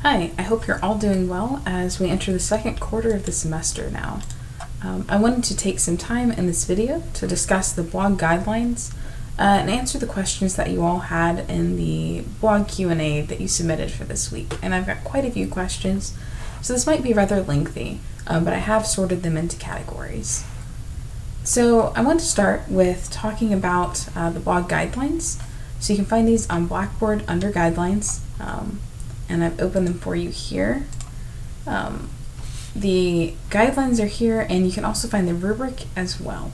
Hi, I hope you're all doing well as we enter the second quarter of the semester now. I wanted to take some time in this video to discuss the blog guidelines and answer the questions that you all had in the blog Q&A that you submitted for this week. And I've got quite a few questions, so this might be rather lengthy, but I have sorted them into categories. So I want to start with talking about the blog guidelines. So you can find these on Blackboard under Guidelines, and I've opened them for you here. The guidelines are here, and you can also find the rubric as well.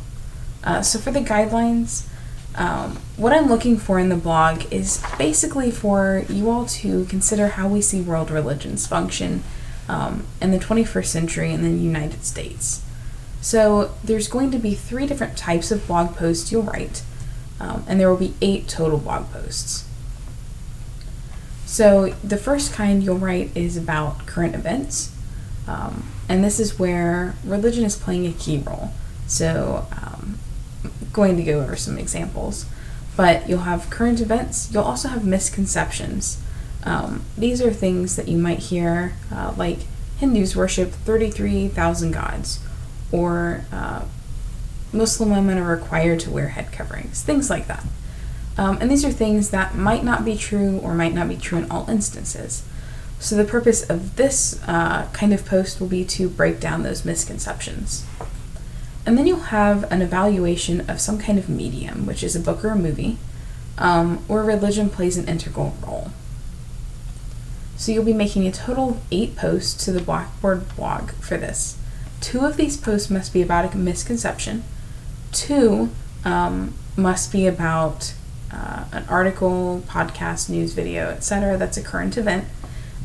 So for the guidelines, what I'm looking for in the blog is basically for you all to consider how we see world religions function in the 21st century in the United States. So there's going to be 3 different types of blog posts you'll write, and there will be 8 total blog posts. So the first kind you'll write is about current events, and this is where religion is playing a key role. So I'm going to go over some examples, but you'll have current events. You'll also have misconceptions. These are things that you might hear, like Hindus worship 33,000 gods, or Muslim women are required to wear head coverings, things like that. And these are things that might not be true or might not be true in all instances. So the purpose of this kind of post will be to break down those misconceptions. And then you'll have an evaluation of some kind of medium, which is a book or a movie, where religion plays an integral role. So you'll be making a total of 8 posts to the Blackboard blog for this. 2 of these posts must be about a misconception. 2 must be about an article, podcast, news video, etc. that's a current event,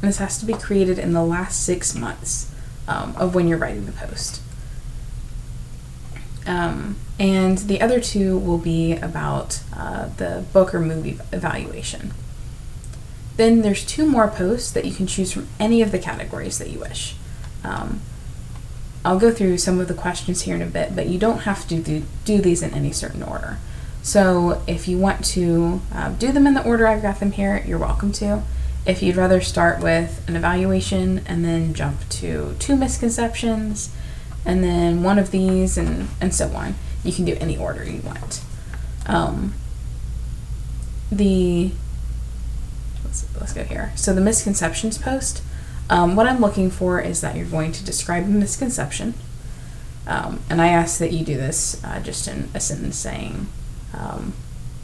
and this has to be created in the last 6 months of when you're writing the post. And the other 2 will be about the book or movie evaluation. Then there's 2 more posts that you can choose from any of the categories that you wish. I'll go through some of the questions here in a bit, but you don't have to do these in any certain order. So if you want to do them in the order I've got them here, you're welcome to. If you'd rather start with an evaluation and then jump to 2 misconceptions and then 1 of these and so on, you can do any order you want. Let's go here. So the misconceptions post, what I'm looking for is that you're going to describe a misconception. And I ask that you do this just in a sentence saying,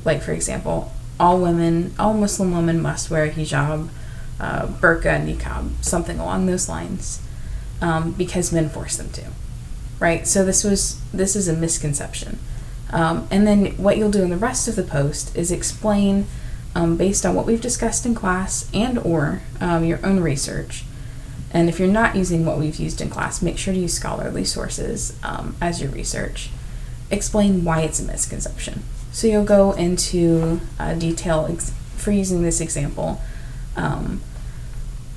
like for example, all Muslim women must wear hijab, burqa, niqab, something along those lines, because men force them to, right? So this is a misconception. And then what you'll do in the rest of the post is explain, based on what we've discussed in class and or your own research. And if you're not using what we've used in class, make sure to use scholarly sources as your research. Explain why it's a misconception. So you'll go into detail for using this example,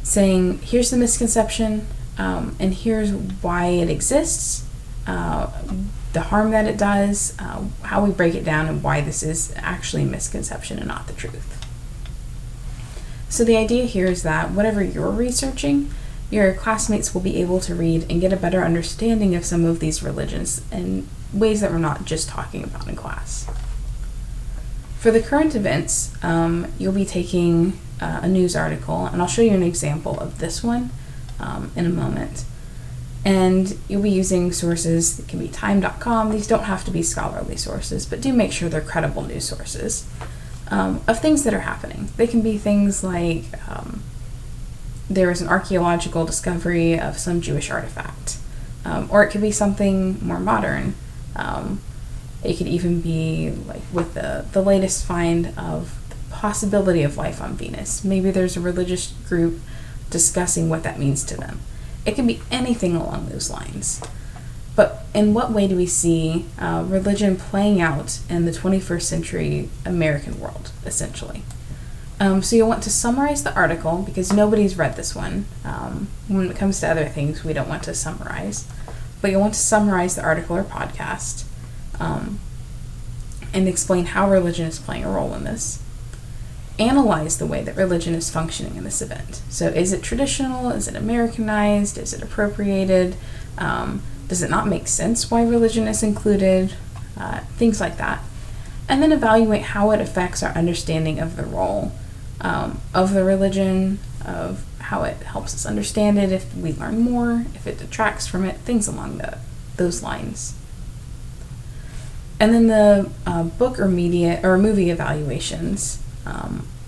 saying here's the misconception, and here's why it exists, the harm that it does, how we break it down, and why this is actually a misconception and not the truth. So the idea here is that whatever you're researching, your classmates will be able to read and get a better understanding of some of these religions in ways that we're not just talking about in class. For the current events, you'll be taking a news article, and I'll show you an example of this one in a moment. And you'll be using sources that can be time.com. These don't have to be scholarly sources, but do make sure they're credible news sources of things that are happening. They can be things like there is an archaeological discovery of some Jewish artifact, or it could be something more modern. It could even be like with the latest find of the possibility of life on Venus. Maybe there's a religious group discussing what that means to them. It can be anything along those lines. But in what way do we see religion playing out in the 21st century American world, essentially? So you'll want to summarize the article, because nobody's read this one. When it comes to other things, we don't want to summarize. But you'll want to summarize the article or podcast and explain how religion is playing a role in this. analyze the way that religion is functioning in this event. So is it traditional? Is it Americanized? Is it appropriated? Does it not make sense why religion is included? Things like that. And then evaluate how it affects our understanding of the role of the religion, of how it helps us understand it, if we learn more, if it detracts from it, things along those lines. And then the book or media or movie evaluations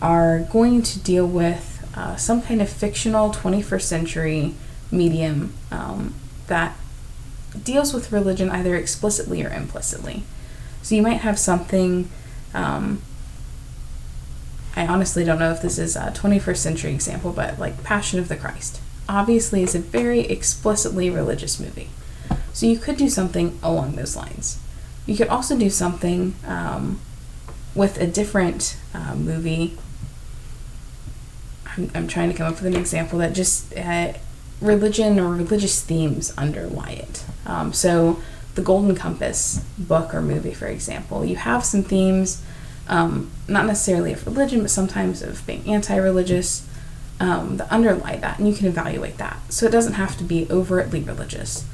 are going to deal with some kind of fictional 21st century medium that deals with religion either explicitly or implicitly. So you might have something, I honestly don't know if this is a 21st century example, but like Passion of the Christ obviously is a very explicitly religious movie. So you could do something along those lines. You could also do something with a different movie. I'm trying to come up with an example that just religion or religious themes underlie it. So the Golden Compass book or movie, for example, you have some themes, not necessarily of religion, but sometimes of being anti-religious, that underlie that, and you can evaluate that. So it doesn't have to be overtly religious.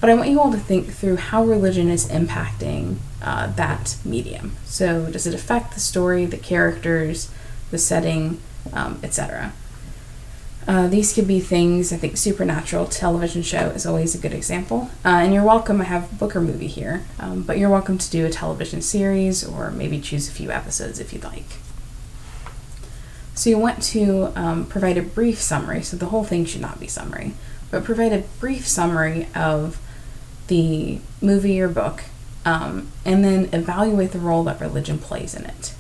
But I want you all to think through how religion is impacting that medium. So does it affect the story, the characters, the setting, etc.? These could be things, I think Supernatural television show is always a good example. And you're welcome, I have book or movie here, but you're welcome to do a television series or maybe choose a few episodes if you'd like. So you want to provide a brief summary, so the whole thing should not be summary, but provide a brief summary of the movie or book, and then evaluate the role that religion plays in it.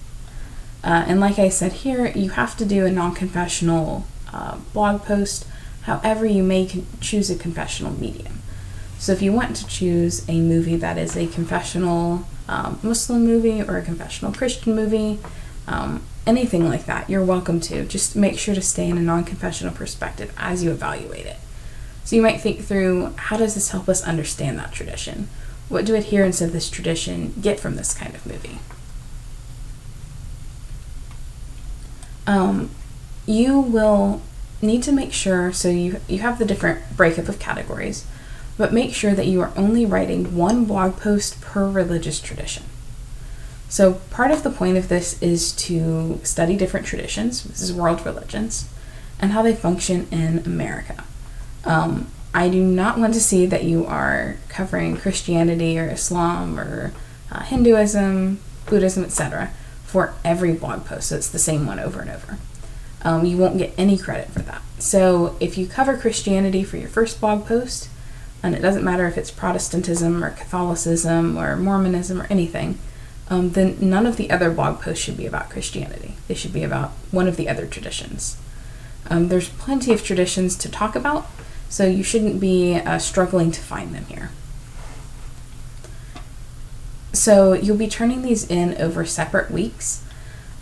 And like I said here, you have to do a non-confessional blog post. However, you may choose a confessional medium. So if you want to choose a movie that is a confessional Muslim movie or a confessional Christian movie, anything like that, you're welcome to. Just make sure to stay in a non-confessional perspective as you evaluate it. So you might think through, how does this help us understand that tradition? What do adherents of this tradition get from this kind of movie? You will need to make sure, so you have the different breakup of categories, but make sure that you are only writing one blog post per religious tradition. So part of the point of this is to study different traditions, this is world religions, and how they function in America. I do not want to see that you are covering Christianity or Islam or Hinduism, Buddhism, etc. for every blog post, so it's the same one over and over. You won't get any credit for that. So if you cover Christianity for your first blog post, and it doesn't matter if it's Protestantism or Catholicism or Mormonism or anything, then none of the other blog posts should be about Christianity. They should be about one of the other traditions. There's plenty of traditions to talk about, so you shouldn't be struggling to find them here. So you'll be turning these in over separate weeks,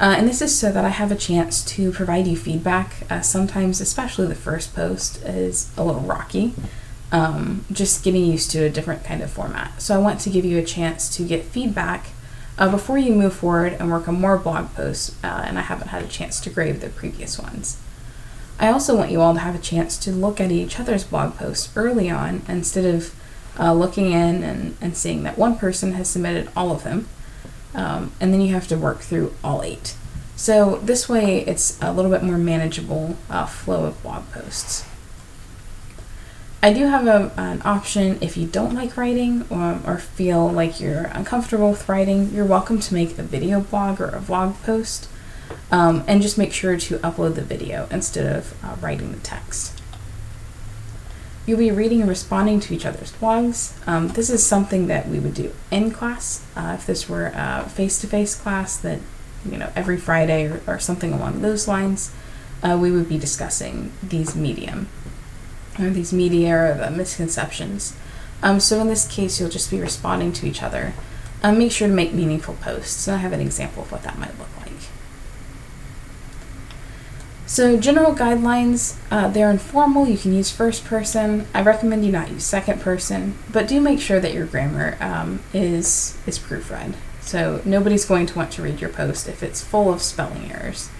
and this is so that I have a chance to provide you feedback. Sometimes, especially the first post, is a little rocky, just getting used to a different kind of format. So I want to give you a chance to get feedback before you move forward and work on more blog posts, and I haven't had a chance to grade the previous ones. I also want you all to have a chance to look at each other's blog posts early on instead of looking in and seeing that one person has submitted all of them, and then you have to work through all 8. So this way it's a little bit more manageable flow of blog posts. I do have an option if you don't like writing or feel like you're uncomfortable with writing, you're welcome to make a video blog or a vlog post. And just make sure to upload the video instead of writing the text. You'll be reading and responding to each other's blogs. This is something that we would do in class. If this were a face-to-face class that, every Friday or something along those lines, we would be discussing these media or the misconceptions. So in this case, you'll just be responding to each other. Make sure to make meaningful posts, and I have an example of what that might look like. So general guidelines, they're informal. You can use first person. I recommend you not use second person, but do make sure that your grammar is proofread. So nobody's going to want to read your post if it's full of spelling errors.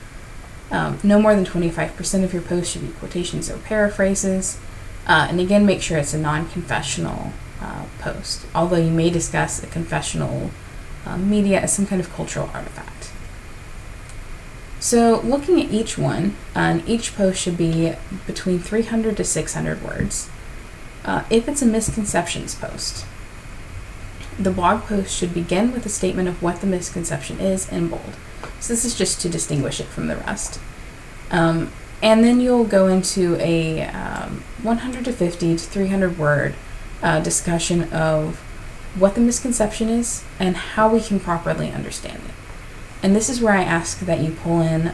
No more than 25% of your post should be quotations or paraphrases. And again, make sure it's a non-confessional post, although you may discuss a confessional media as some kind of cultural artifact. So looking at each one, each post should be between 300 to 600 words. If it's a misconceptions post, the blog post should begin with a statement of what the misconception is in bold. So this is just to distinguish it from the rest. And then you'll go into a 150 to 300 word discussion of what the misconception is and how we can properly understand it. And this is where I ask that you pull in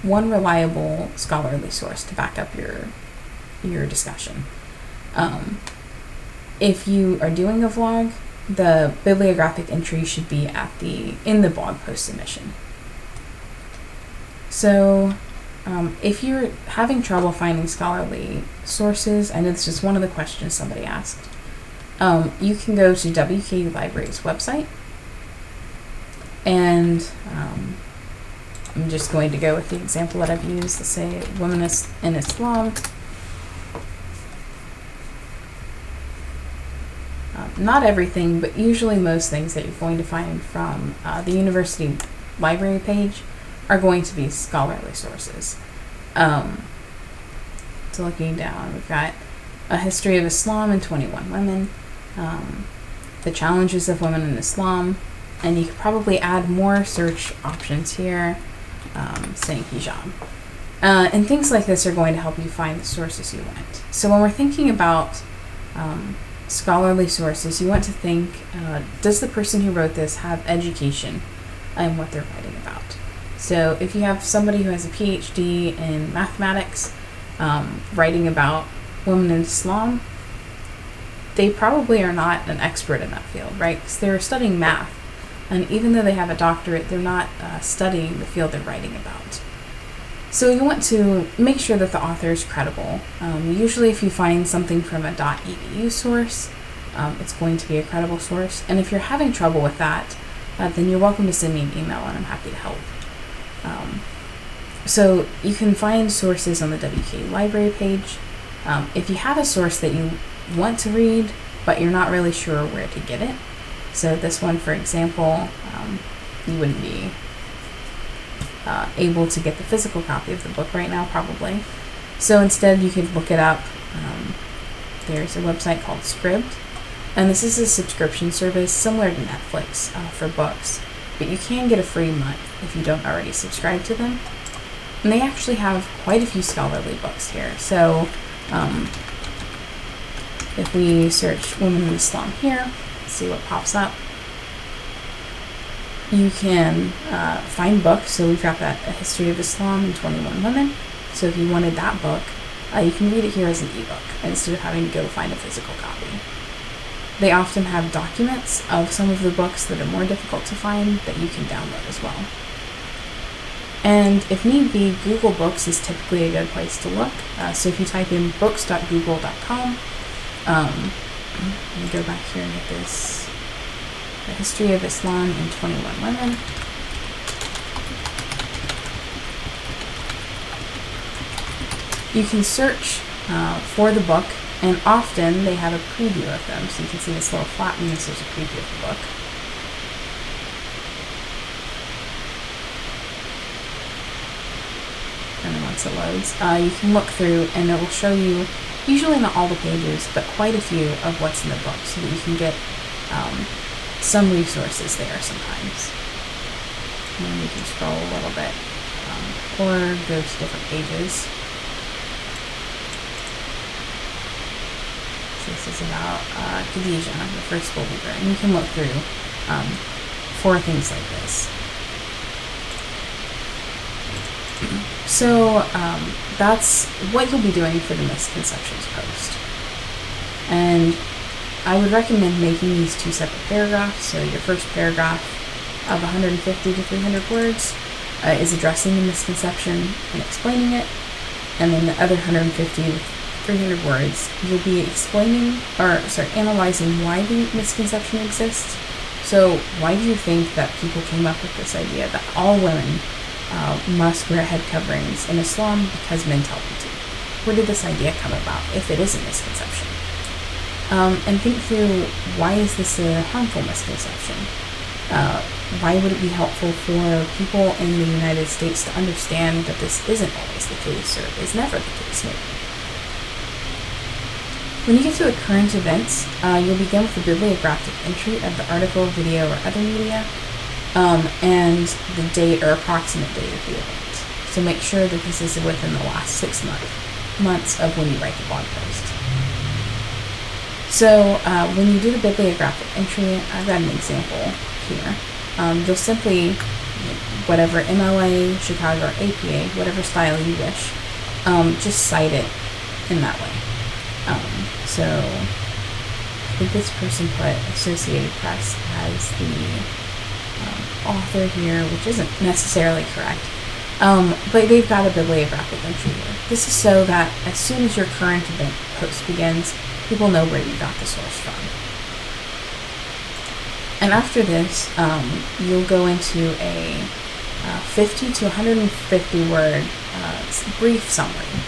one reliable scholarly source to back up your discussion. If you are doing a vlog, the bibliographic entry should be in the blog post submission. So if you're having trouble finding scholarly sources, I know this is one of the questions somebody asked, you can go to WKU Library's website, and I'm just going to go with the example that I've used. Let's say Women in Islam. Not everything, but usually most things that you're going to find from the university library page are going to be scholarly sources. So looking down, we've got A History of Islam and 21 Women, The Challenges of Women in Islam, and you could probably add more search options here, saying hijab. And things like this are going to help you find the sources you want. So when we're thinking about scholarly sources, you want to think, does the person who wrote this have education in what they're writing about? So if you have somebody who has a PhD in mathematics writing about women in Islam, they probably are not an expert in that field, right? Because they're studying math. And even though they have a doctorate, they're not studying the field they're writing about. So you want to make sure that the author is credible. Usually if you find something from a .edu source, it's going to be a credible source. And if you're having trouble with that, then you're welcome to send me an email and I'm happy to help. So you can find sources on the WKU library page. If you have a source that you want to read, but you're not really sure where to get it, so this one, for example, you wouldn't be able to get the physical copy of the book right now, probably. So instead, you could look it up. There's a website called Scribd, and this is a subscription service similar to Netflix for books, but you can get a free month if you don't already subscribe to them. And they actually have quite a few scholarly books here. So if we search Women in Islam here, see what pops up. You can find books. So we've got that A History of Islam and 21 Women. So if you wanted that book, you can read it here as an ebook instead of having to go find a physical copy. They often have documents of some of the books that are more difficult to find that you can download as well. And if need be, Google Books is typically a good place to look. So if you type in books.google.com, let me go back here and get this. The History of Islam and 21 Women. You can search for the book, and often they have a preview of them. So you can see this little flattening. This is a preview of the book. And then once it loads, you can look through and it will show you, usually not all the pages, but quite a few of what's in the book so that you can get some resources there sometimes. And then you can scroll a little bit or go to different pages. So this is about Khadijah, the first believer, and you can look through for things like this. So that's what you'll be doing for the misconceptions post. And I would recommend making these two separate paragraphs. So your first paragraph of 150 to 300 words is addressing the misconception and explaining it. And then the other 150 to 300 words, you'll be analyzing why the misconception exists. So why do you think that people came up with this idea that all women must wear head coverings in Islam because men tell them to. Where did this idea come about, if it is a misconception? And think through, why is this a harmful misconception? Why would it be helpful for people in the United States to understand that this isn't always the case, or is never the case, maybe? When you get to the current events, you'll begin with the bibliographic entry of the article, video, or other media, and the date or approximate date of the event. So make sure that this is within the last 6 months of when you write the blog post. So when you do the bibliographic entry, I've got an example here. You'll simply, whatever MLA, Chicago, or APA, whatever style you wish, just cite it in that way. So I think this person put Associated Press as the author here, which isn't necessarily correct. But they've got a bibliographic entry here. This is so that as soon as your current event post begins, people know where you got the source from. And after this, you'll go into a 50 to 150 word brief summary.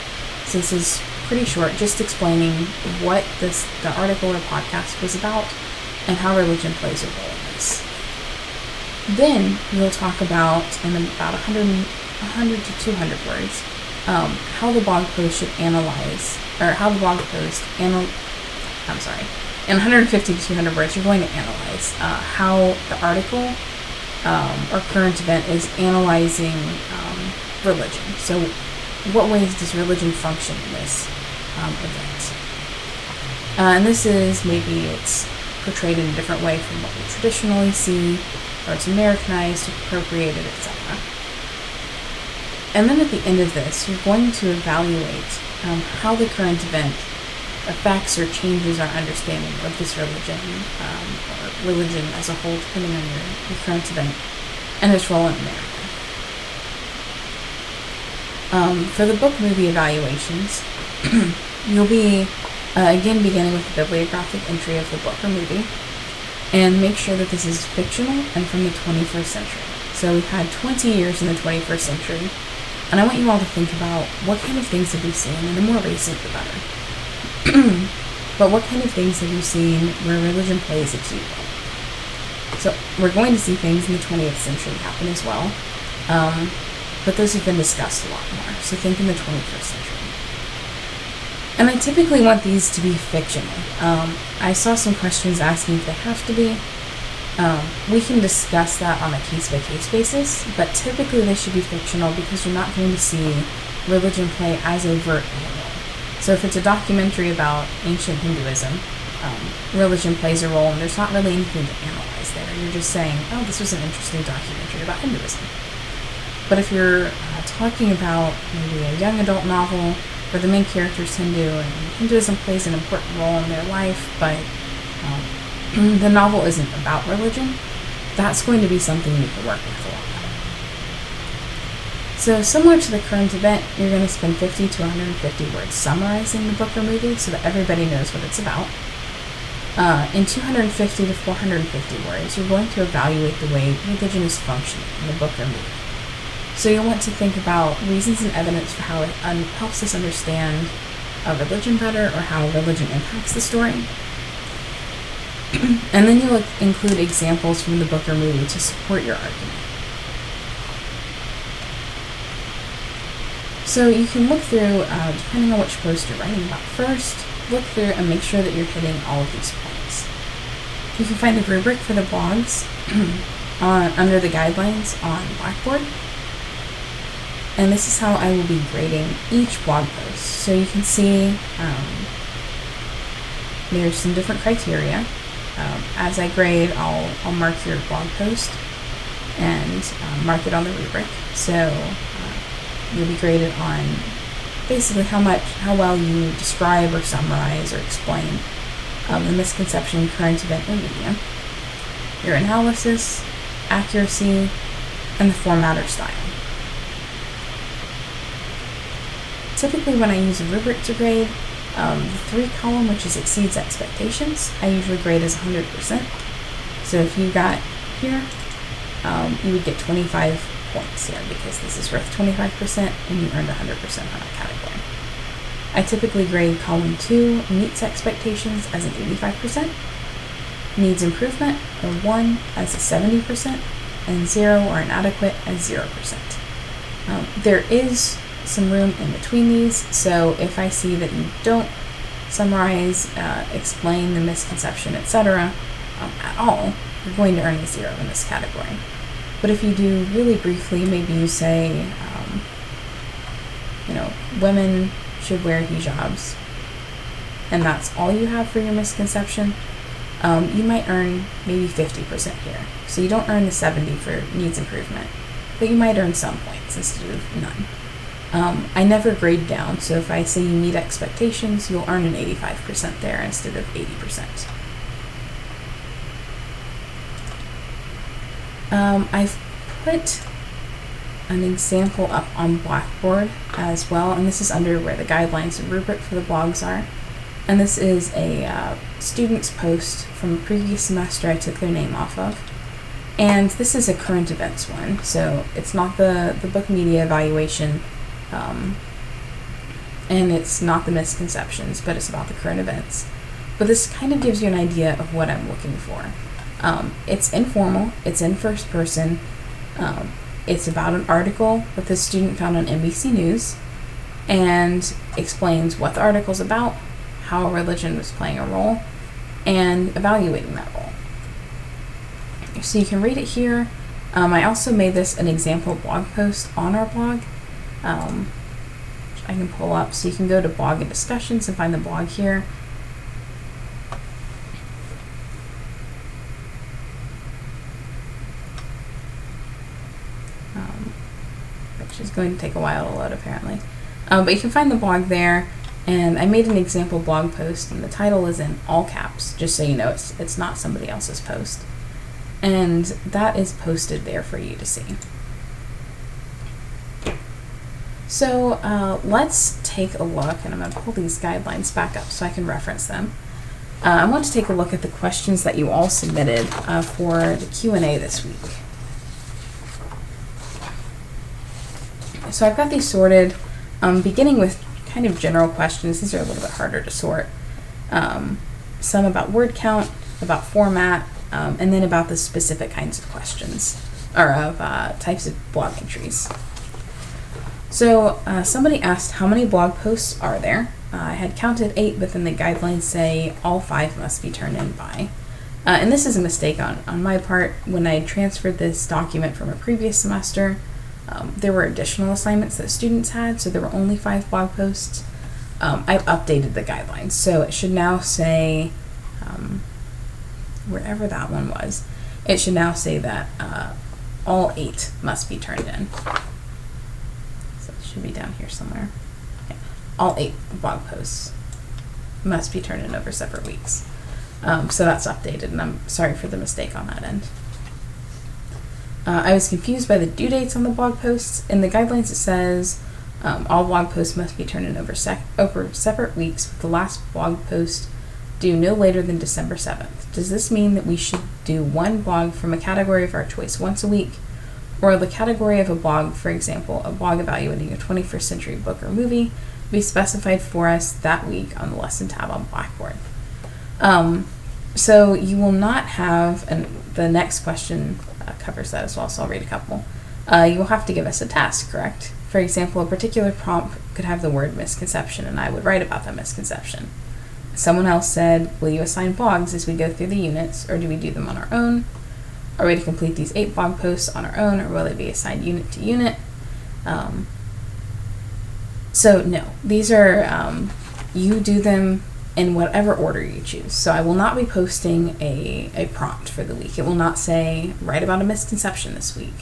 So this is pretty short, just explaining what the article or podcast was about and how religion plays a role in this. Then you'll talk about, in about 100 to 200 words, how the blog post should analyze, or how the blog post in 150 to 200 words, you're going to analyze how the article or current event is analyzing religion. So what ways does religion function in this event? And this is, maybe it's portrayed in a different way from what we traditionally see, or it's Americanized, appropriated, etc. And then at the end of this, you're going to evaluate how the current event affects or changes our understanding of this religion, or religion as a whole, depending on your current event, and its role in America. For the book movie evaluations, you'll be, again, beginning with the bibliographic entry of the book or movie, and make sure that this is fictional and from the 21st century. So we've had 20 years in the 21st century, and I want you all to think about what kind of things have we seen, and the more recent the better. But what kind of things have you seen where religion plays a key role? So we're going to see things in the 20th century happen as well, but those have been discussed a lot more. So think in the 21st century. And I typically want these to be fictional. I saw some questions asking if they have to be. We can discuss that on a case-by-case basis, but typically they should be fictional because you're not going to see religion play as overt a role. So if it's a documentary about ancient Hinduism, religion plays a role, and there's not really anything to analyze there. You're just saying, oh, this was an interesting documentary about Hinduism. But if you're talking about maybe a young adult novel where the main character is Hindu and Hinduism plays an important role in their life, but the novel isn't about religion, that's going to be something you can work with a lot better. So similar to the current event, you're going to spend 50 to 150 words summarizing the book or movie so that everybody knows what it's about. In 250 to 450 words, you're going to evaluate the way religion is functioning in the book or movie. So you'll want to think about reasons and evidence for how it helps us understand religion better, or how religion impacts the story. And then you'll include examples from the book or movie to support your argument. So you can look through, depending on which post you're writing about first, look through and make sure that you're hitting all of these points. You can find the rubric for the blogs under the guidelines on Blackboard. And this is how I will be grading each blog post. So you can see there's some different criteria. As I grade, I'll mark your blog post and mark it on the rubric. So you'll be graded on basically how well you describe or summarize or explain the misconception, current event, and media, your analysis, accuracy, and the format or style. Typically when I use a rubric to grade, the 3-column, which is exceeds expectations, I usually grade as 100%. So if you got here, you would get 25 points here because this is worth 25% and you earned 100% on a category. I typically grade column 2 meets expectations as an 85%, needs improvement or 1 as a 70%, and 0 or inadequate as 0%. There is some room in between these, so if I see that you don't summarize, explain the misconception, etc. At all, you're going to earn a 0 in this category. But if you do really briefly, maybe you say, women should wear hijabs, and that's all you have for your misconception, you might earn maybe 50% here. So you don't earn the 70 for needs improvement, but you might earn some points instead of none. I never grade down, so if I say you meet expectations, you'll earn an 85% there instead of 80%. I've put an example up on Blackboard as well, and this is under where the guidelines and rubric for the blogs are. And this is a student's post from a previous semester I took their name off of. And this is a current events one, so it's not the book media evaluation, and it's not the misconceptions, but it's about the current events. But this kind of gives you an idea of what I'm looking for. It's informal, it's in first person, it's about an article that the student found on NBC News, and explains what the article's about, how religion was playing a role, and evaluating that role. So you can read it here. I also made this an example blog post on our blog, which I can pull up. So you can go to blog and discussions and find the blog here. Which is going to take a while to load apparently. But you can find the blog there. And I made an example blog post, and the title is in all caps, just so you know it's not somebody else's post. And that is posted there for you to see. So let's take a look, and I'm going to pull these guidelines back up so I can reference them. I want to take a look at the questions that you all submitted for the Q&A this week. So I've got these sorted, beginning with kind of general questions. These are a little bit harder to sort. Some about word count, about format, and then about the specific kinds of questions, or of types of blog entries. So somebody asked, how many blog posts are there? I had counted 8, but then the guidelines say all 5 must be turned in by. And this is a mistake on my part. When I transferred this document from a previous semester, there were additional assignments that students had, so there were only 5 blog posts. I've updated the guidelines, so it should now say, wherever that one was, it should now say that all 8 must be turned in. So it should be down here somewhere. Yeah. All 8 blog posts must be turned in over separate weeks. So that's updated, and I'm sorry for the mistake on that end. I was confused by the due dates on the blog posts. In the guidelines it says all blog posts must be turned in over separate weeks, with the last blog post due no later than December 7th. Does this mean that we should do one blog from a category of our choice once a week, or the category of a blog, for example, a blog evaluating a 21st century book or movie, be specified for us that week on the lesson tab on Blackboard? So you will not have, and the next question covers that as well, so I'll read a couple. You will have to give us a task, correct? For example, a particular prompt could have the word misconception, and I would write about that misconception. Someone else said, will you assign blogs as we go through the units, or do we do them on our own? Are we to complete these 8 blog posts on our own, or will they be assigned unit to unit? So no, these are, you do them in whatever order you choose. So I will not be posting a prompt for the week. It will not say, write about a misconception this week.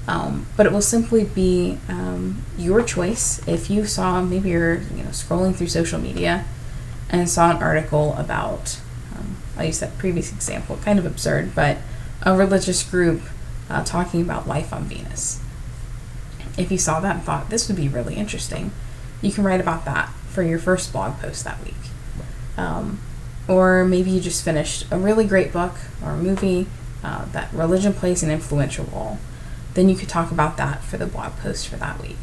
But it will simply be your choice. If you saw, maybe you're scrolling through social media and saw an article about, I'll use that previous example, kind of absurd, but a religious group talking about life on Venus. If you saw that and thought, this would be really interesting, you can write about that for your first blog post that week. Or maybe you just finished a really great book or movie that religion plays an influential role. then you could talk about that for the blog post for that week.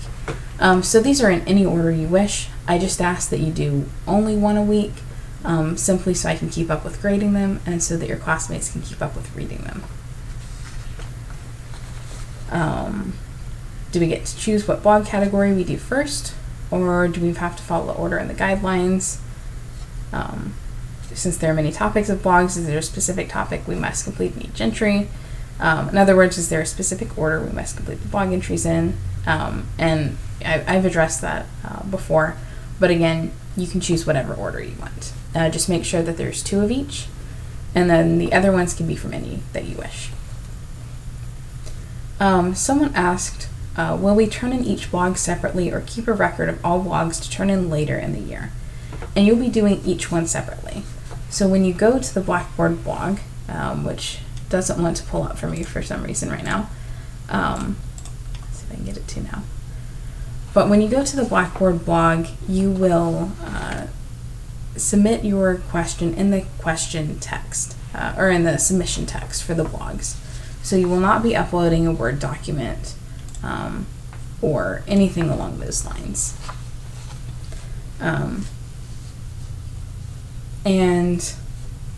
So these are in any order you wish. I just ask that you do only one a week, simply so I can keep up with grading them and so that your classmates can keep up with reading them. Do we get to choose what blog category we do first, or do we have to follow the order in the guidelines? Since there are many topics of blogs, is there a specific topic we must complete in each entry? In other words, is there a specific order we must complete the blog entries in? And I've addressed that before, but again, you can choose whatever order you want. Just make sure that there's 2 of each, and then the other ones can be from any that you wish. Someone asked, will we turn in each blog separately or keep a record of all blogs to turn in later in the year? And you'll be doing each one separately. So when you go to the Blackboard blog, which doesn't want to pull up for me for some reason right now, let's see if I can get it to now. But when you go to the Blackboard blog, you will submit your question in the question text, or in the submission text for the blogs. So you will not be uploading a Word document or anything along those lines. And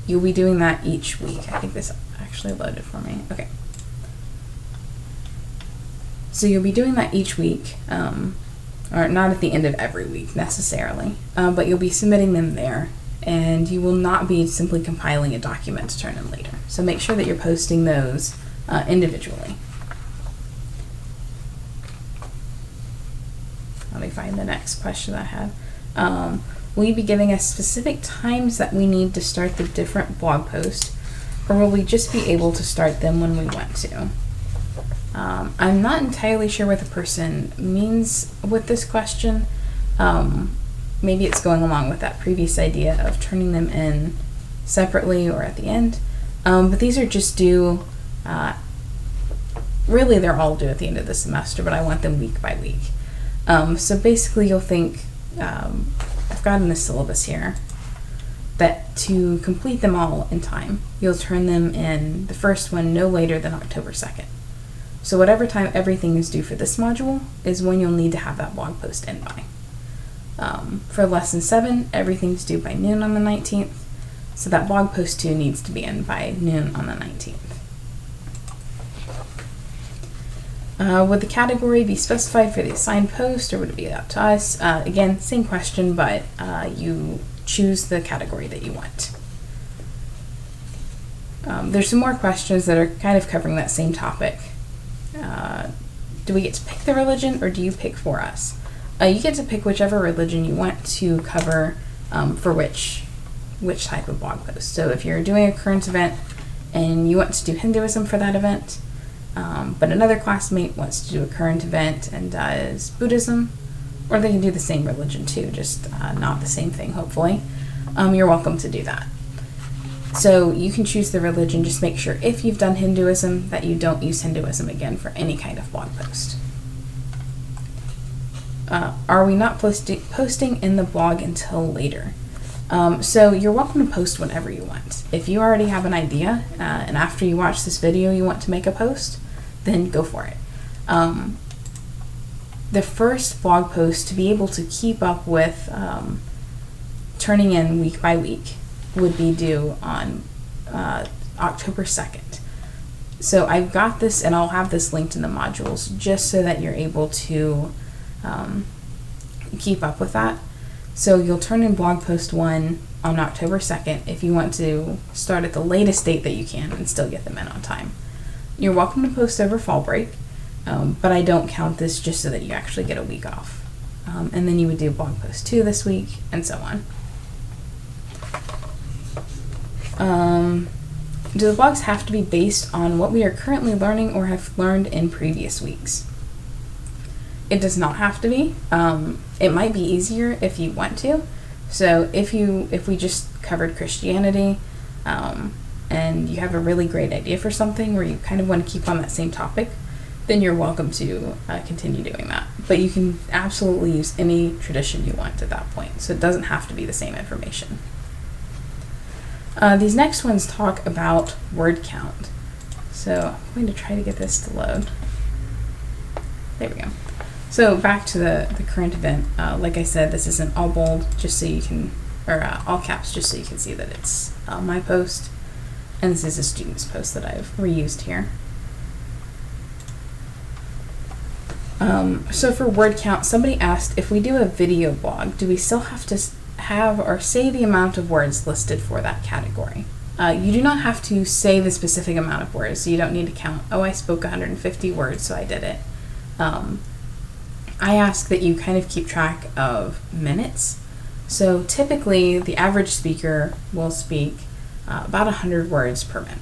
you'll be doing that each week. I think this actually loaded for me. Okay. So you'll be doing that each week, or not at the end of every week necessarily, but you'll be submitting them there, and you will not be simply compiling a document to turn in later. So make sure that you're posting those individually. Let me find the next question I had. Will you be giving us specific times that we need to start the different blog posts, or will we just be able to start them when we want to? I'm not entirely sure what the person means with this question. Maybe it's going along with that previous idea of turning them in separately or at the end. But these are just due, really they're all due at the end of the semester, but I want them week by week. So basically you'll think, I've got in the syllabus here, that to complete them all in time, you'll turn them in the first one no later than October 2nd. So whatever time everything is due for this module is when you'll need to have that blog post in by. For lesson 7, everything's due by noon on the 19th, so that blog post 2 needs to be in by noon on the 19th. Would the category be specified for the assigned post, or would it be up to us? Again, same question, but you choose the category that you want. There's some more questions that are kind of covering that same topic. Do we get to pick the religion, or do you pick for us? You get to pick whichever religion you want to cover for which type of blog post. So if you're doing a current event and you want to do Hinduism for that event, but another classmate wants to do a current event and does Buddhism, or they can do the same religion too, just not the same thing, hopefully, you're welcome to do that. So you can choose the religion, just make sure if you've done Hinduism that you don't use Hinduism again for any kind of blog post. Are we not posting in the blog until later? So you're welcome to post whenever you want. If you already have an idea, and after you watch this video you want to make a post, then go for it. The first blog post to be able to keep up with turning in week by week would be due on October 2nd. So I've got this, and I'll have this linked in the modules just so that you're able to keep up with that. So you'll turn in blog post 1 on October 2nd if you want to start at the latest date that you can and still get them in on time. You're welcome to post over fall break, but I don't count this just so that you actually get a week off. And then you would do blog post 2 this week, and so on. Do the blogs have to be based on what we are currently learning or have learned in previous weeks? It does not have to be. It might be easier if you want to. So if we just covered Christianity, and you have a really great idea for something where you kind of want to keep on that same topic, then you're welcome to continue doing that. But you can absolutely use any tradition you want at that point. So it doesn't have to be the same information. These next ones talk about word count. So I'm going to try to get this to load. There we go. So back to the current event. Like I said, this isn't all bold, just so you can, or all caps, just so you can see that it's my post. And this is a student's post that I've reused here. So for word count, somebody asked, if we do a video blog, do we still have to have or say the amount of words listed for that category? You do not have to say the specific amount of words, so you don't need to count, oh, I spoke 150 words, so I did it. I ask that you kind of keep track of minutes. So typically, the average speaker will speak about 100 words per minute.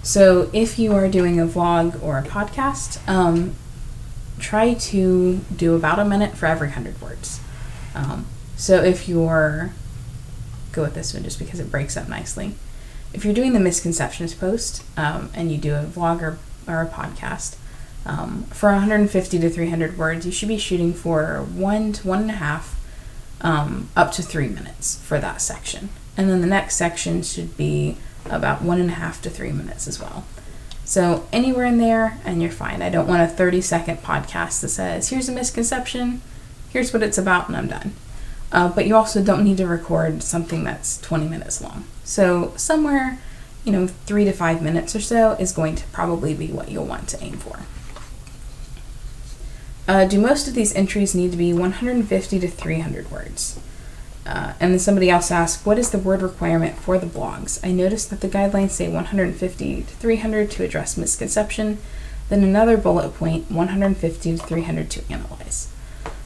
So if you are doing a vlog or a podcast, try to do about a minute for every 100 words. So if you're, go with this one just because it breaks up nicely. If you're doing the misconceptions post and you do a vlog or a podcast, for 150 to 300 words, you should be shooting for 1 to 1.5 up to 3 minutes for that section. And then the next section should be about 1.5 to 3 minutes as well. So anywhere in there and you're fine. I don't want a 30-second podcast that says, here's a misconception, here's what it's about, and I'm done. But you also don't need to record something that's 20 minutes long. So somewhere, 3 to 5 minutes or so is going to probably be what you'll want to aim for. Do most of these entries need to be 150 to 300 words? And then somebody else asked, what is the word requirement for the blogs? I noticed that the guidelines say 150 to 300 to address misconception, then another bullet point, 150 to 300 to analyze.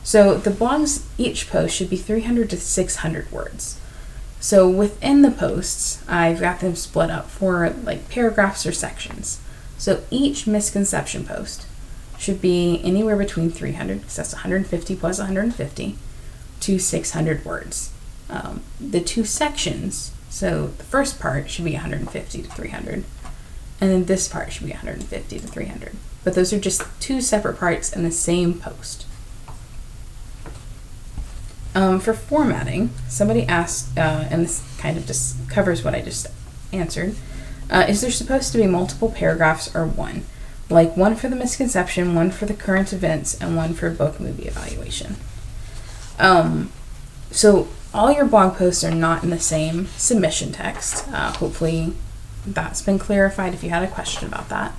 So the blogs, each post should be 300 to 600 words. So within the posts, I've got them split up for like paragraphs or sections. So each misconception post should be anywhere between 300, because that's 150 plus 150, to 600 words. The two sections, so the first part should be 150 to 300, and then this part should be 150 to 300. But those are just two separate parts in the same post. For formatting, somebody asked, and this kind of just covers what I just answered, is there supposed to be multiple paragraphs or one? Like one for the misconception, one for the current events, and one for book movie evaluation. So all your blog posts are not in the same submission text. Hopefully that's been clarified if you had a question about that.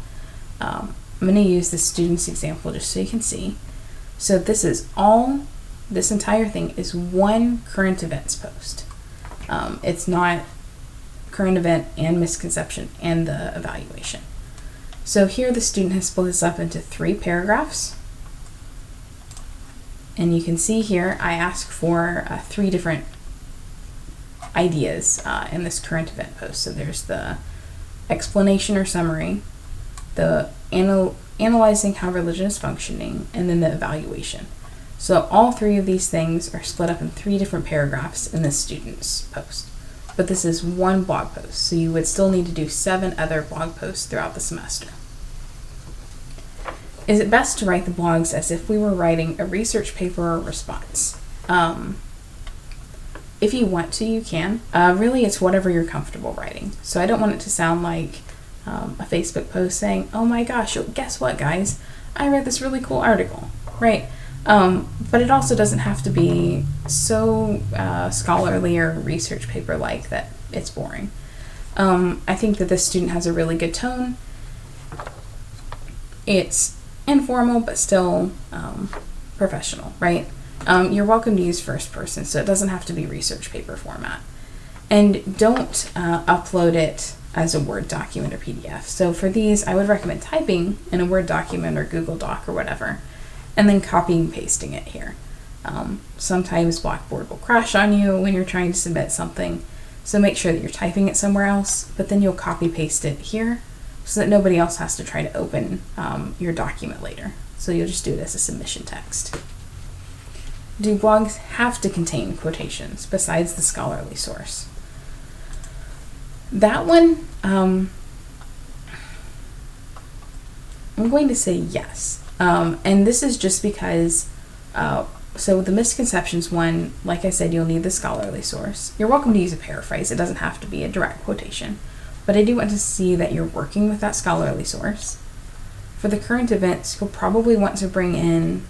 I'm going to use the student's example just so you can see. So this entire thing is one current events post. It's not current event and misconception and the evaluation. So here the student has split this up into 3 paragraphs. And you can see here I ask for 3 different ideas in this current event post. So there's the explanation or summary, the analyzing how religion is functioning, and then the evaluation. So all 3 of these things are split up in 3 different paragraphs in the student's post. But this is one blog post, so you would still need to do 7 other blog posts throughout the semester. Is it best to write the blogs as if we were writing a research paper or response? If you want to, you can. Really, it's whatever you're comfortable writing. So I don't want it to sound like a Facebook post saying, oh my gosh, guess what, guys? I read this really cool article, right? But it also doesn't have to be so scholarly or research paper-like that it's boring. I think that this student has a really good tone. It's informal, but still professional, right? You're welcome to use first person, so it doesn't have to be research paper format. And don't upload it as a Word document or PDF. So for these, I would recommend typing in a Word document or Google Doc or whatever, and then copying and pasting it here. Sometimes Blackboard will crash on you when you're trying to submit something, so make sure that you're typing it somewhere else, but then you'll copy paste it here so that nobody else has to try to open your document later. So you'll just do it as a submission text. Do blogs have to contain quotations besides the scholarly source? That one, I'm going to say yes. And this is just because, so the misconceptions one, like I said, you'll need the scholarly source. You're welcome to use a paraphrase. It doesn't have to be a direct quotation. But I do want to see that you're working with that scholarly source. For the current events, you'll probably want to bring in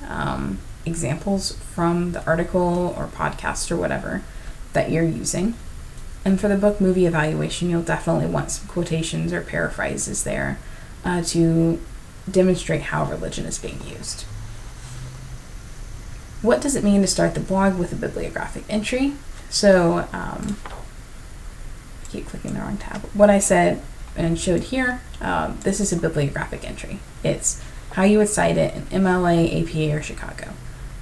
examples from the article or podcast or whatever that you're using. And for the book movie evaluation, you'll definitely want some quotations or paraphrases there to demonstrate how religion is being used. What does it mean to start the blog with a bibliographic entry? So, I keep clicking the wrong tab. What I said and showed here, this is a bibliographic entry. It's how you would cite it in MLA, APA, or Chicago.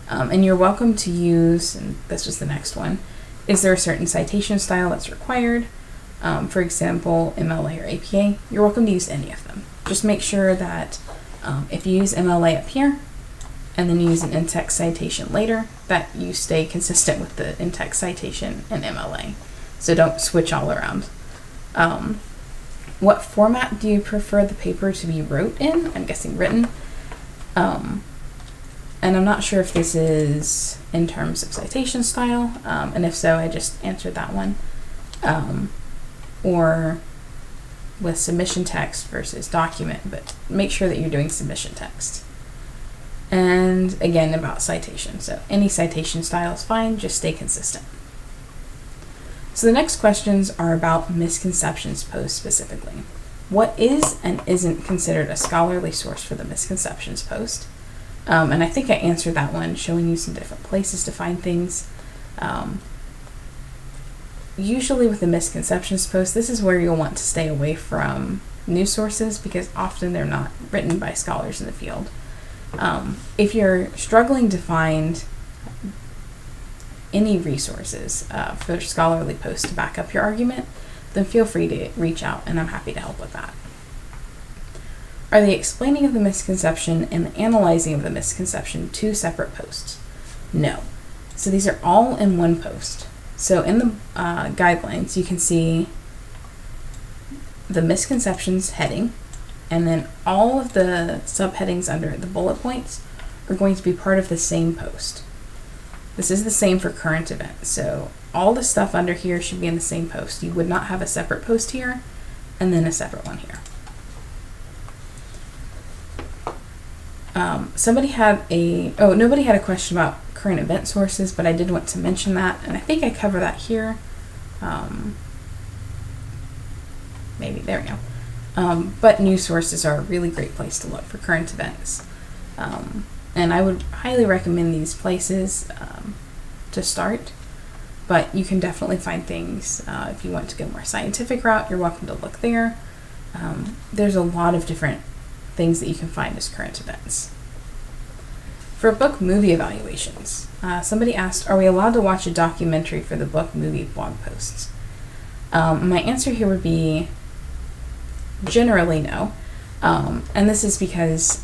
And you're welcome to use, and this was the next one, is there a certain citation style that's required? For example, MLA or APA, you're welcome to use any of them. Just make sure that if you use MLA up here, and then you use an in-text citation later, that you stay consistent with the in-text citation and MLA. So don't switch all around. What format do you prefer the paper to be wrote in? I'm guessing written. And I'm not sure if this is in terms of citation style, and if so, I just answered that one. Or with submission text versus document, but make sure that you're doing submission text. And again, about citation. So any citation style is fine, just stay consistent. So the next questions are about misconceptions posed specifically. What is and isn't considered a scholarly source for the misconceptions post? And I think I answered that one, showing you some different places to find things. Usually with the misconceptions post, this is where you'll want to stay away from news sources because often they're not written by scholars in the field. If you're struggling to find any resources for scholarly posts to back up your argument, then feel free to reach out and I'm happy to help with that. Are the explaining of the misconception and the analyzing of the misconception two separate posts? No. So these are all in one post. So in the guidelines, you can see the misconceptions heading, and then all of the subheadings under the bullet points are going to be part of the same post. This is the same for current events. So all the stuff under here should be in the same post. You would not have a separate post here and then a separate one here. Nobody had a question about current event sources, but I did want to mention that, and I think I cover that here. Maybe, there we go. But news sources are a really great place to look for current events. And I would highly recommend these places to start, but you can definitely find things if you want to go more scientific route, you're welcome to look there. There's a lot of different things that you can find as current events. For book movie evaluations, somebody asked, are we allowed to watch a documentary for the book movie blog posts? My answer here would be generally no. And this is because,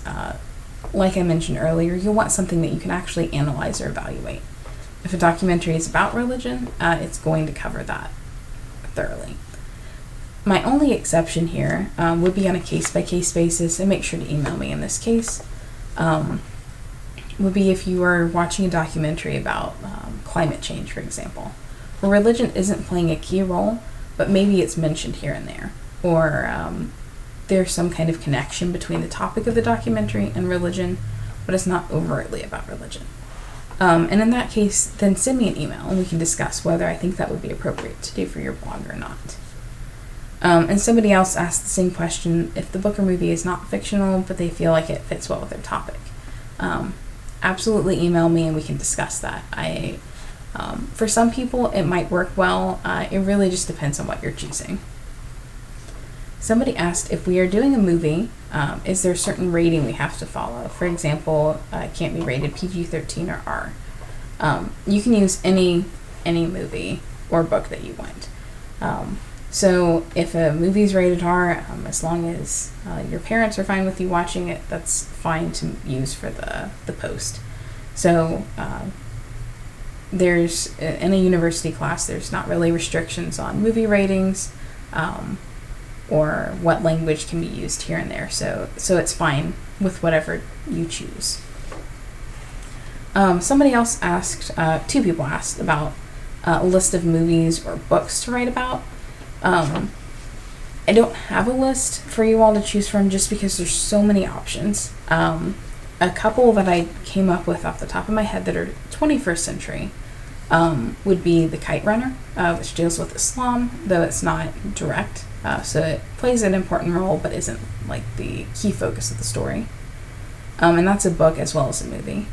like I mentioned earlier, you'll want something that you can actually analyze or evaluate. If a documentary is about religion, it's going to cover that thoroughly. My only exception here would be on a case-by-case basis, and make sure to email me in this case, would be if you are watching a documentary about climate change, for example, where religion isn't playing a key role, but maybe it's mentioned here and there, or there's some kind of connection between the topic of the documentary and religion, but it's not overtly about religion. And in that case, then send me an email and we can discuss whether I think that would be appropriate to do for your blog or not. And somebody else asked the same question, if the book or movie is not fictional, but they feel like it fits well with their topic. Absolutely email me and we can discuss that. For some people, it might work well. It really just depends on what you're choosing. Somebody asked, if we are doing a movie, is there a certain rating we have to follow? For example, it can't be rated PG-13 or R. You can use any movie or book that you want. So if a movie's rated R, as long as your parents are fine with you watching it, that's fine to use for the post. So there's, in a university class, there's not really restrictions on movie ratings or what language can be used here and there. So it's fine with whatever you choose. Somebody else asked, two people asked about a list of movies or books to write about. I don't have a list for you all to choose from just because there's so many options. A couple that I came up with off the top of my head that are 21st century would be The Kite Runner, which deals with Islam, though it's not direct. So it plays an important role, but isn't like the key focus of the story. And that's a book as well as a movie.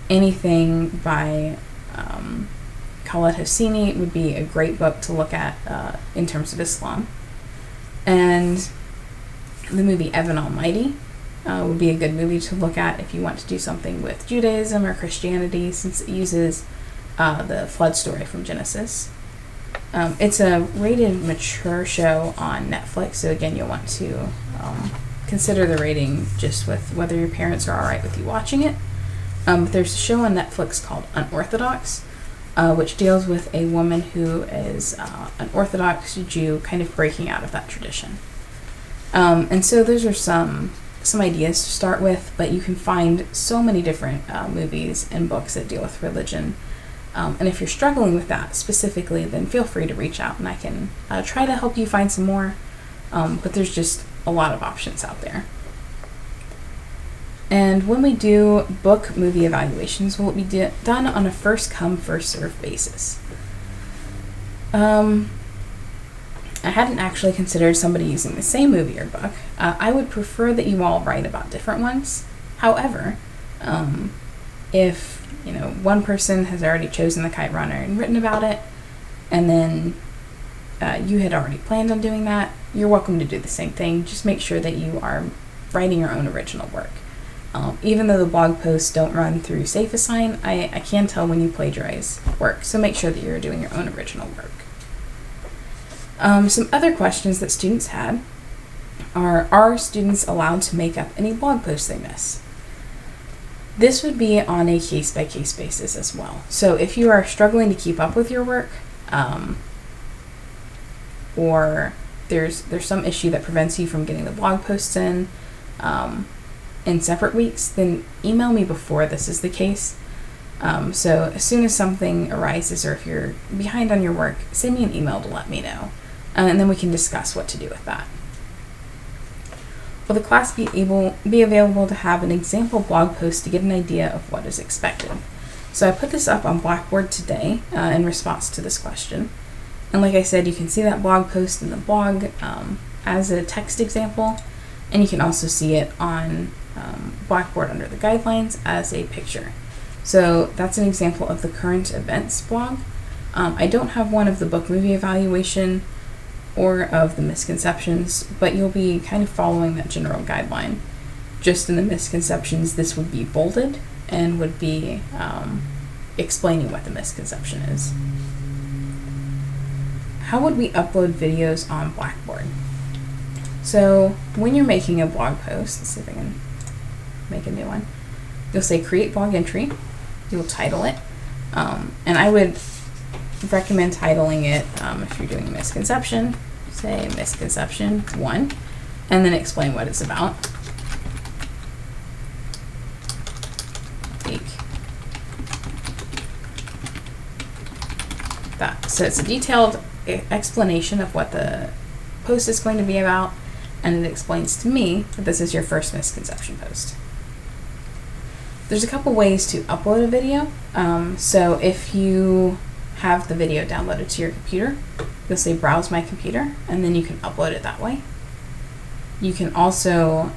Anything by Khaled Hosseini would be a great book to look at in terms of Islam. And the movie Evan Almighty would be a good movie to look at if you want to do something with Judaism or Christianity, since it uses the flood story from Genesis. It's a rated mature show on Netflix, so again, you'll want to consider the rating just with whether your parents are alright with you watching it. But there's a show on Netflix called Unorthodox, which deals with a woman who is an Orthodox Jew kind of breaking out of that tradition. And so those are some ideas to start with, but you can find so many different movies and books that deal with religion. And if you're struggling with that specifically, then feel free to reach out and I can try to help you find some more. But there's just a lot of options out there. And when we do book movie evaluations, will it be done on a first come, first served basis? I hadn't actually considered somebody using the same movie or book. I would prefer that you all write about different ones. However, if one person has already chosen The Kite Runner and written about it, and then you had already planned on doing that, you're welcome to do the same thing. Just make sure that you are writing your own original work. Even though the blog posts don't run through SafeAssign, I can tell when you plagiarize work, so make sure that you're doing your own original work. Some other questions that students had are students allowed to make up any blog posts they miss? This would be on a case-by-case basis as well. So if you are struggling to keep up with your work, or there's some issue that prevents you from getting the blog posts in separate weeks, then email me before this is the case. So as soon as something arises, or if you're behind on your work, send me an email to let me know, and then we can discuss what to do with that. Will the class be available to have an example blog post to get an idea of what is expected? So I put this up on Blackboard today in response to this question. And like I said, you can see that blog post in the blog as a text example, and you can also see it on Blackboard under the guidelines as a picture. So that's an example of the current events blog. I don't have one of the book movie evaluation or of the misconceptions, but you'll be kind of following that general guideline. Just in the misconceptions, this would be bolded and would be explaining what the misconception is. How would we upload videos on Blackboard? So when you're making a blog post, let's see if I can make a new one. You'll say create blog entry. You'll title it. And I would recommend titling it, if you're doing a misconception, say misconception 1, and then explain what it's about. That. So it's a detailed explanation of what the post is going to be about, and it explains to me that this is your first misconception post. There's a couple ways to upload a video. So if you have the video downloaded to your computer, you'll say browse my computer, and then you can upload it that way. You can also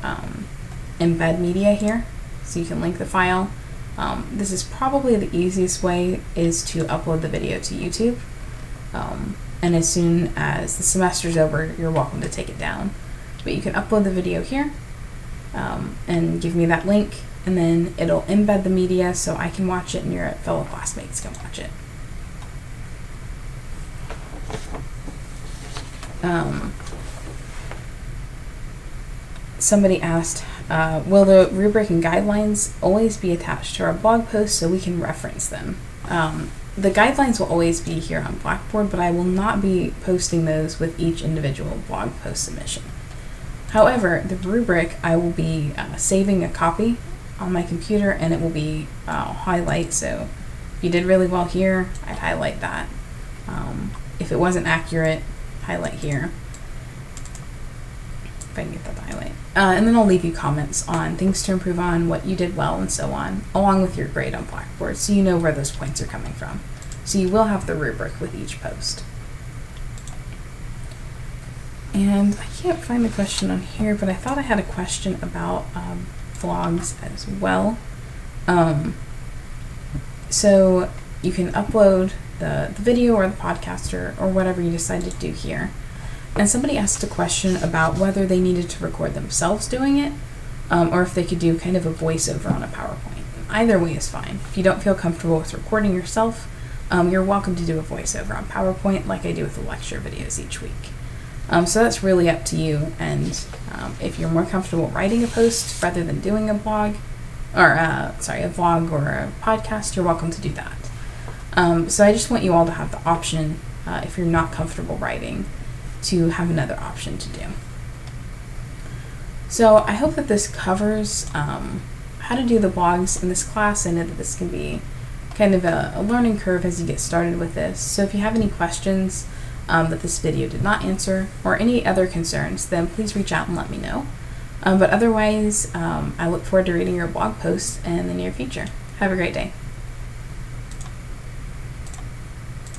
embed media here, so you can link the file. This is probably the easiest way, is to upload the video to YouTube. And as soon as the semester's over, you're welcome to take it down. But you can upload the video here and give me that link, and then it'll embed the media so I can watch it and your fellow classmates can watch it. Somebody asked, will the rubric and guidelines always be attached to our blog post so we can reference them? The guidelines will always be here on Blackboard, but I will not be posting those with each individual blog post submission. However, the rubric, I will be saving a copy on my computer, and it will be highlight. So if you did really well here, I'd highlight that. If it wasn't accurate, highlight here. if I can get that to highlight. And then I'll leave you comments on things to improve on, what you did well, and so on, along with your grade on Blackboard, so you know where those points are coming from. So you will have the rubric with each post. And I can't find the question on here, but I thought I had a question about vlogs as well. So you can upload the video or the podcast or whatever you decide to do here. And somebody asked a question about whether they needed to record themselves doing it, or if they could do kind of a voiceover on a PowerPoint. Either way is fine. If you don't feel comfortable with recording yourself, you're welcome to do a voiceover on PowerPoint like I do with the lecture videos each week. So that's really up to you, and if you're more comfortable writing a post rather than doing a blog, or a vlog or a podcast, you're welcome to do that. So I just want you all to have the option, if you're not comfortable writing, to have another option to do. So I hope that this covers how to do the blogs in this class. I know that this can be kind of a learning curve as you get started with this. So if you have any questions that this video did not answer, or any other concerns, then please reach out and let me know. But otherwise, I look forward to reading your blog posts in the near future. Have a great day.